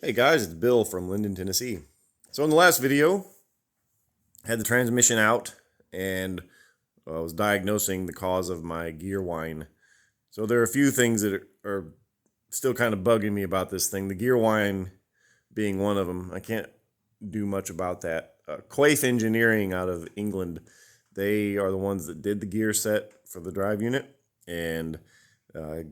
Hey guys, it's Bill from Linden, Tennessee. So in the last video, I had the transmission out and I was diagnosing the cause of my gear whine. So there are a few things that are still kind of bugging me about this thing. The gear whine being one of them. I can't do much about that. Quaife Engineering out of England, they are the ones that did the gear set for the drive unit, and I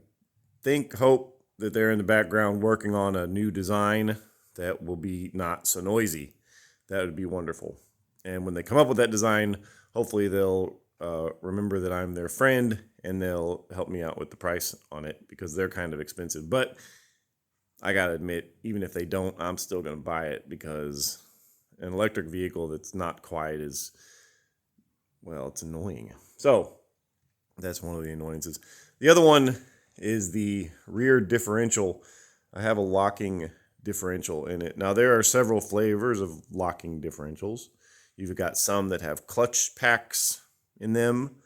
hope that they're in the background working on a new design that will be not so noisy. That would be wonderful. And when they come up with that design, hopefully they'll remember that I'm their friend and they'll help me out with the price on it, because they're kind of expensive. But I gotta admit, even if they don't, I'm still gonna buy it, because an electric vehicle that's not quiet is, well, it's annoying. So that's one of the annoyances. The other one is the rear differential. I have a locking differential in it. Now, there are several flavors of locking differentials. You've got some that have clutch packs in them,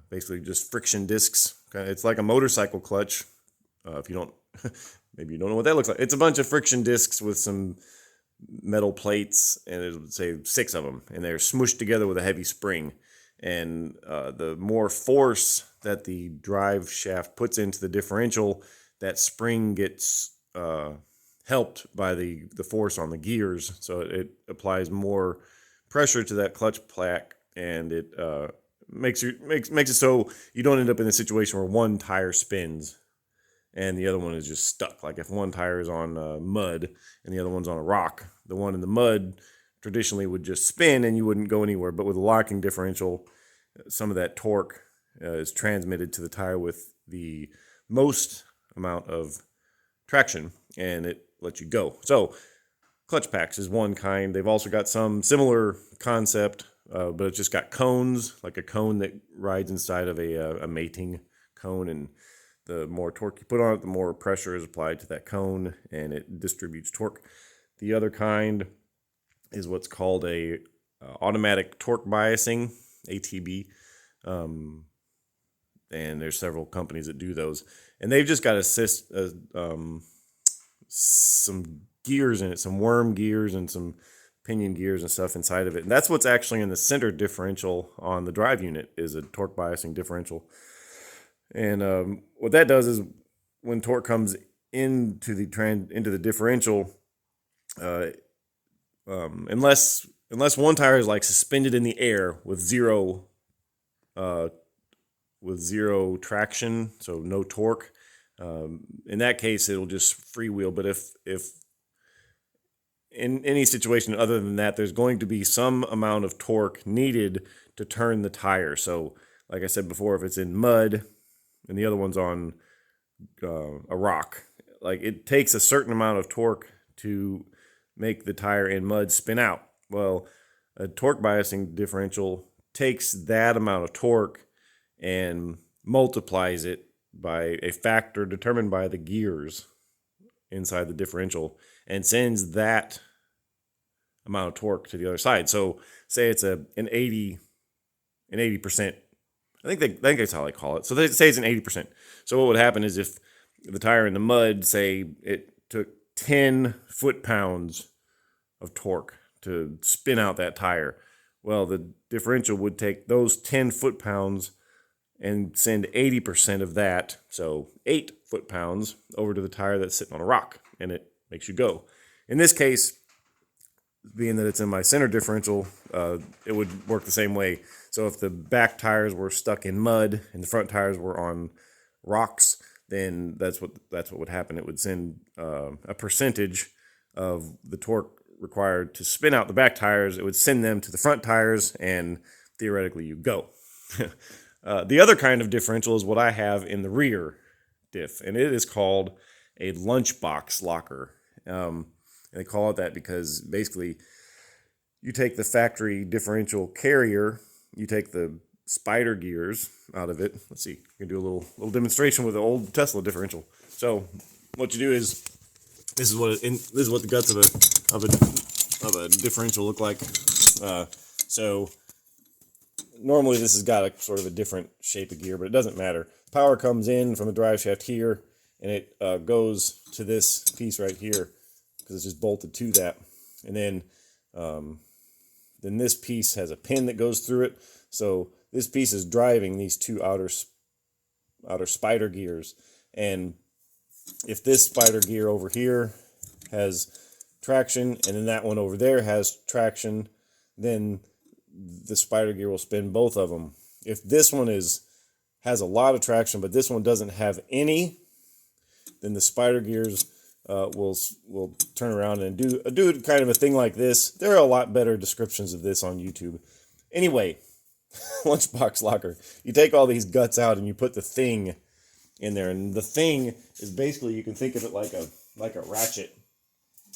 basically just friction discs. It's like a motorcycle clutch. If you don't, maybe you don't know what that looks like. It's a bunch of friction discs with some metal plates, and it would say 6 of them, and they're smooshed together with a heavy spring. And the more force that the drive shaft puts into the differential, that spring gets helped by the force on the gears. So it applies more pressure to that clutch pack, and it makes it so you don't end up in a situation where one tire spins and the other one is just stuck. Like if one tire is on mud and the other one's on a rock, the one in the mud traditionally would just spin and you wouldn't go anywhere. But with a locking differential, some of that torque is transmitted to the tire with the most amount of traction, and it lets you go. So clutch packs is one kind. They've also got some similar concept, but it's just got cones, like a cone that rides inside of a mating cone, and the more torque you put on it, the more pressure is applied to that cone, and it distributes torque. The other kind is what's called a automatic torque biasing, ATB, and there's several companies that do those, and they've just got some gears in it, some worm gears and some pinion gears and stuff inside of it, and that's what's actually in the center differential on the drive unit, is a torque biasing differential. And what that does is, when torque comes into the differential, unless one tire is like suspended in the air with zero traction, so no torque, in that case it'll just freewheel. But if in any situation other than that, there's going to be some amount of torque needed to turn the tire. So like I said before, if it's in mud and the other one's on a rock, like it takes a certain amount of torque to make the tire in mud spin out. Well, a torque biasing differential takes that amount of torque and multiplies it by a factor determined by the gears inside the differential, and sends that amount of torque to the other side. So say it's an 80%. I think that's how they call it. So they say it's an 80%. So what would happen is, if the tire in the mud, say it took 10 foot-pounds of torque to spin out that tire, well, the differential would take those 10 foot-pounds and send 80% of that, so 8 foot-pounds, over to the tire that's sitting on a rock, and it makes you go. In this case, being that it's in my center differential, it would work the same way. So if the back tires were stuck in mud and the front tires were on rocks, then that's what would happen. It would send a percentage of the torque required to spin out the back tires. It would send them to the front tires, and theoretically you go. The other kind of differential is what I have in the rear diff, and it is called a lunchbox locker. And they call it that because basically you take the factory differential carrier, you take the spider gears out of it. Let's see, we can do a little demonstration with the old Tesla differential. So what you do is, this is what the guts of a differential look like. So normally this has got a sort of a different shape of gear, but it doesn't matter. Power comes in from the drive shaft here, and it goes to this piece right here. because it's just bolted to that. And then this piece has a pin that goes through it. So this piece is driving these two outer spider gears. And if this spider gear over here has traction, and then that one over there has traction, then the spider gear will spin both of them. If this one has a lot of traction, but this one doesn't have any, then the spider gears will turn around and do kind of a thing like this. There are a lot better descriptions of this on YouTube. Anyway, lunchbox locker. You take all these guts out and you put the thing in there, and the thing is basically, you can think of it like a ratchet.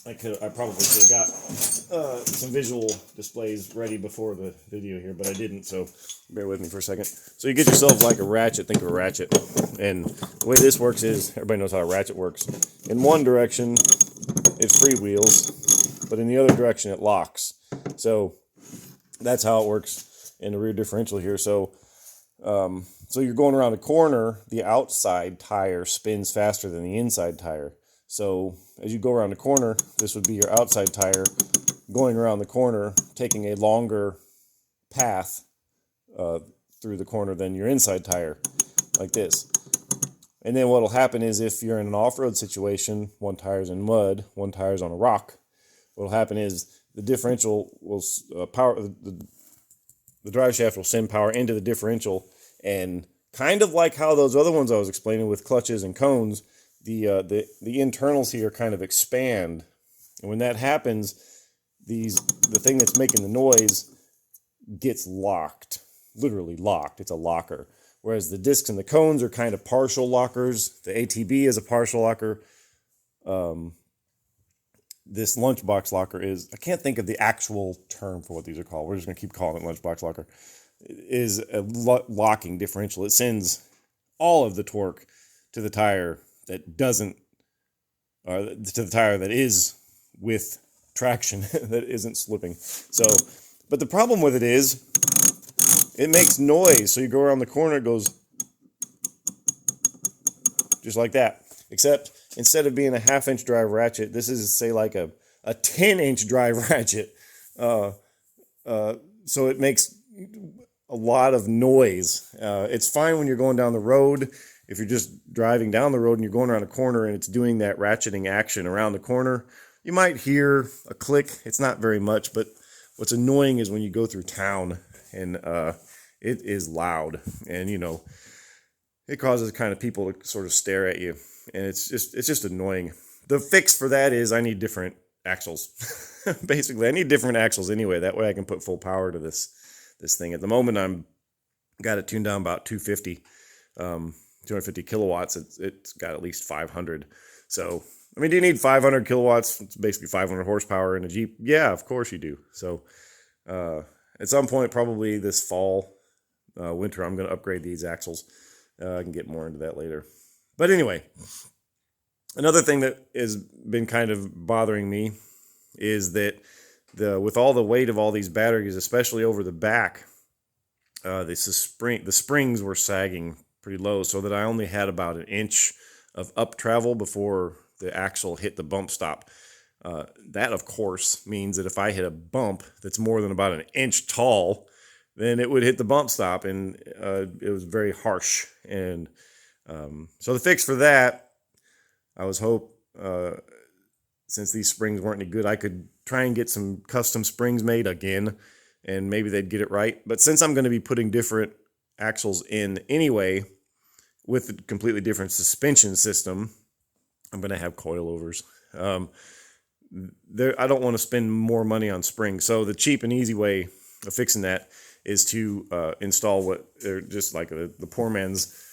I probably could have got some visual displays ready before the video here, but I didn't, so bear with me for a second. So you get yourself like a ratchet. Think of a ratchet. And the way this works is, everybody knows how a ratchet works. In one direction, it freewheels, but in the other direction, it locks. So that's how it works in the rear differential here. So you're going around a corner, the outside tire spins faster than the inside tire. So as you go around the corner, this would be your outside tire going around the corner, taking a longer path through the corner than your inside tire, like this. And then what will happen is, if you're in an off-road situation, one tire's in mud, one tire's on a rock, what will happen is the differential will the drive shaft will send power into the differential, and kind of like how those other ones I was explaining with clutches and cones, the internals here kind of expand, and when that happens, the thing that's making the noise gets locked, literally locked. It's a locker. Whereas the discs and the cones are kind of partial lockers. The ATB is a partial locker. This lunchbox locker is, I can't think of the actual term for what these are called. We're just going to keep calling it lunchbox locker. It is a locking differential. It sends all of the torque to the tire that doesn't, to the tire that is with traction, that isn't slipping. So, but the problem with it is, it makes noise. So you go around the corner, it goes just like that. Except instead of being a 1/2-inch drive ratchet, this is, say, like a 10-inch drive ratchet. So it makes a lot of noise. It's fine when you're going down the road. If you're just driving down the road and you're going around a corner and it's doing that ratcheting action around the corner, you might hear a click. It's not very much, but what's annoying is when you go through town and it is loud, and it causes kind of people to sort of stare at you, and it's just annoying. The fix for that is I need different axles. Basically, I need different axles anyway. That way I can put full power to this thing. At the moment, I'm got it tuned down about 250 kilowatts. It's got at least 500. So, I mean, do you need 500 kilowatts? It's basically 500 horsepower in a Jeep. Yeah, of course you do. So, at some point, probably this fall, winter, I'm going to upgrade these axles. I can get more into that later. But anyway, another thing that has been kind of bothering me is that with all the weight of all these batteries, especially over the back, the springs were sagging pretty low, so that I only had about 1 inch of up travel before the axle hit the bump stop. That, of course, means that if I hit a bump that's more than about 1 inch tall, then it would hit the bump stop, and it was very harsh. And so the fix for that, I was since these springs weren't any good, I could try and get some custom springs made again, and maybe they'd get it right. But since I'm going to be putting different axles in anyway, with a completely different suspension system, I'm going to have coilovers. I don't want to spend more money on springs. So the cheap and easy way of fixing that is to install what they're just like the poor man's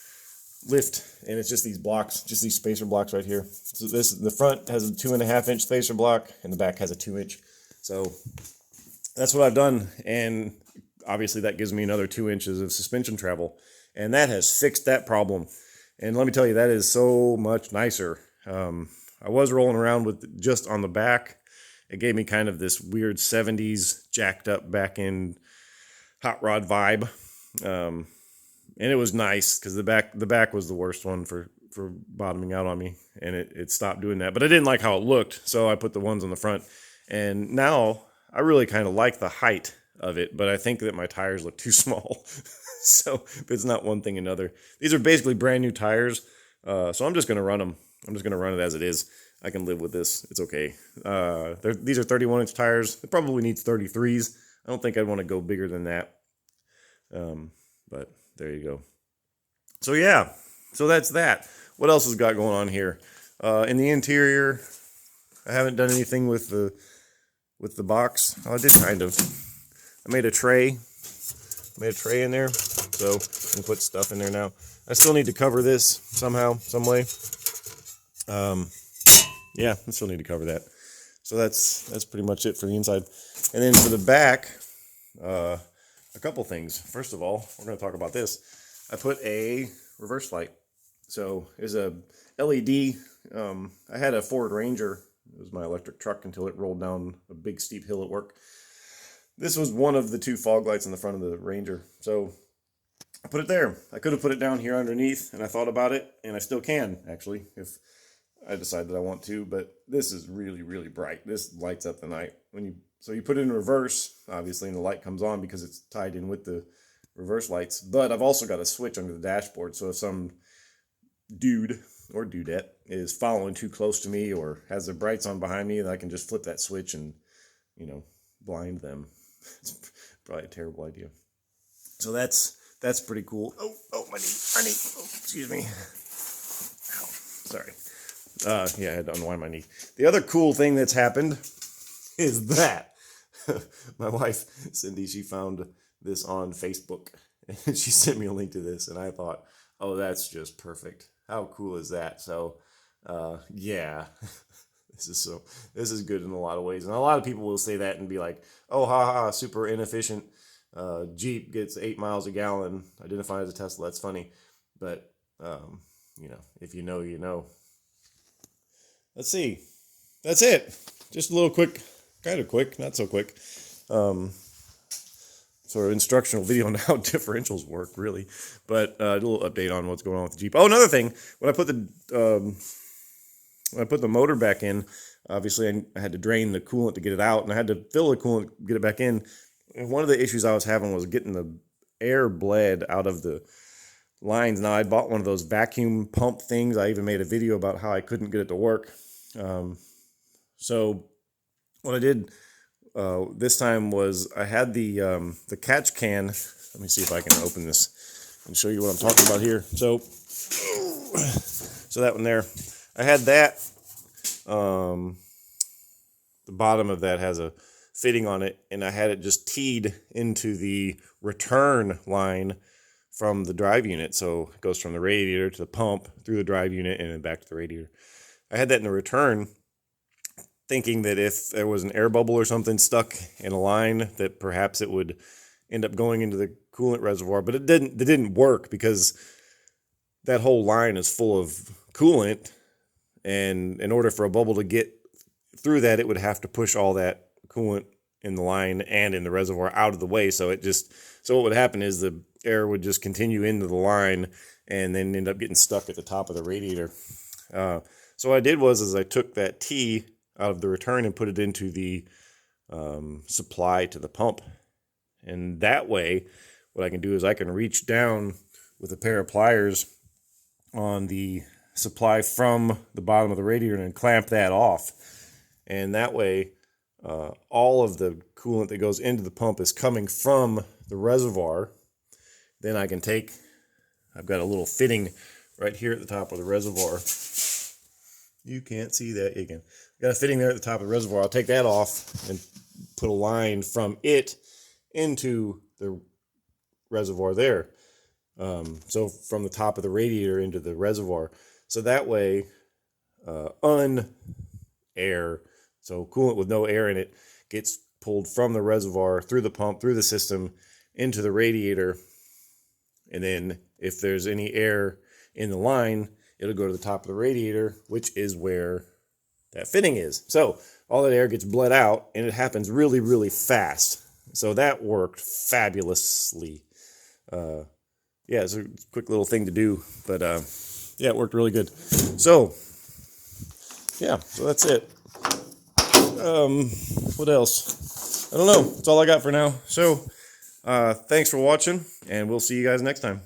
lift, and it's just these blocks, just these spacer blocks right here. So the front has a 2.5-inch spacer block, and the back has a 2-inch. So that's what I've done, and obviously that gives me another 2 inches of suspension travel, and that has fixed that problem. And let me tell you, that is so much nicer. I was rolling around with just on the back. It gave me kind of this weird 70s jacked up back end hot rod vibe. And it was nice because the back was the worst one for for bottoming out on me, and it stopped doing that. But I didn't like how it looked, so I put the ones on the front. And now I really kind of like the height of it, but I think that my tires look too small. So if it's not one thing, another. These are basically brand new tires, so I'm just going to run them. I'm just going to run it as it is. I can live with this. It's okay. These are 31-inch tires. It probably needs 33s. I don't think I'd want to go bigger than that. But there you go. So yeah, so that's that. What else has got going on here? In the interior, I haven't done anything with the box. Oh, I did kind of. I made a tray. In there, so I can put stuff in there now. I still need to cover this somehow, some way. Yeah, I still need to cover that. So that's pretty much it for the inside. And then for the back, a couple things. First of all, we're going to talk about this. I put a reverse light. So there's a LED. I had a Ford Ranger. It was my electric truck until it rolled down a big steep hill at work. This was one of the two fog lights in the front of the Ranger. So I put it there. I could have put it down here underneath, and I thought about it, and I still can, actually, if I decide that I want to. But this is really, really bright. This lights up the night. So you put it in reverse, obviously, and the light comes on because it's tied in with the reverse lights. But I've also got a switch under the dashboard, so if some dude or dudette is following too close to me or has their brights on behind me, then I can just flip that switch and, blind them. It's probably a terrible idea. So that's pretty cool. Oh, my knee. Oh, excuse me. Ow, sorry. Yeah, I had to unwind my knee. The other cool thing that's happened is that my wife, Cindy, she found this on Facebook. And she sent me a link to this, and I thought, oh, that's just perfect. How cool is that? So, yeah. This is good in a lot of ways. And a lot of people will say that and be like, oh, ha, super inefficient. Jeep gets 8 miles a gallon, identified as a Tesla. That's funny. But, if you know, you know. Let's see. That's it. Just a little quick, kind of quick, not so quick, sort of instructional video on how differentials work, really. But a little update on what's going on with the Jeep. Oh, another thing. When I put the motor back in, obviously I had to drain the coolant to get it out, and I had to fill the coolant to get it back in. And one of the issues I was having was getting the air bled out of the lines. Now, I bought one of those vacuum pump things. I even made a video about how I couldn't get it to work. So what I did this time was I had the catch can. Let me see if I can open this and show you what I'm talking about here. So that one there. I had that. The bottom of that has a fitting on it, and I had it just teed into the return line from the drive unit. So it goes from the radiator to the pump, through the drive unit, and then back to the radiator. I had that in the return, thinking that if there was an air bubble or something stuck in a line, that perhaps it would end up going into the coolant reservoir. But it didn't. It didn't work because that whole line is full of coolant. And in order for a bubble to get through that, it would have to push all that coolant in the line and in the reservoir out of the way. So what would happen is the air would just continue into the line and then end up getting stuck at the top of the radiator. So what I did was I took that T out of the return and put it into the supply to the pump. And that way, what I can do is I can reach down with a pair of pliers on the supply from the bottom of the radiator and clamp that off. And that way, all of the coolant that goes into the pump is coming from the reservoir. Then I can I've got a little fitting right here at the top of the reservoir. You can't see that. You can. Got a fitting there at the top of the reservoir. I'll take that off and put a line from it into the reservoir there. So from the top of the radiator into the reservoir. So that way, air, so coolant with no air in it, gets pulled from the reservoir through the pump, through the system, into the radiator. And then if there's any air in the line, it'll go to the top of the radiator, which is where that fitting is. So all that air gets bled out, and it happens really, really fast. So that worked fabulously. Yeah, it's a quick little thing to do, but Yeah, it worked really good. So, yeah, so that's it. What else? I don't know. That's all I got for now. So, thanks for watching, and we'll see you guys next time.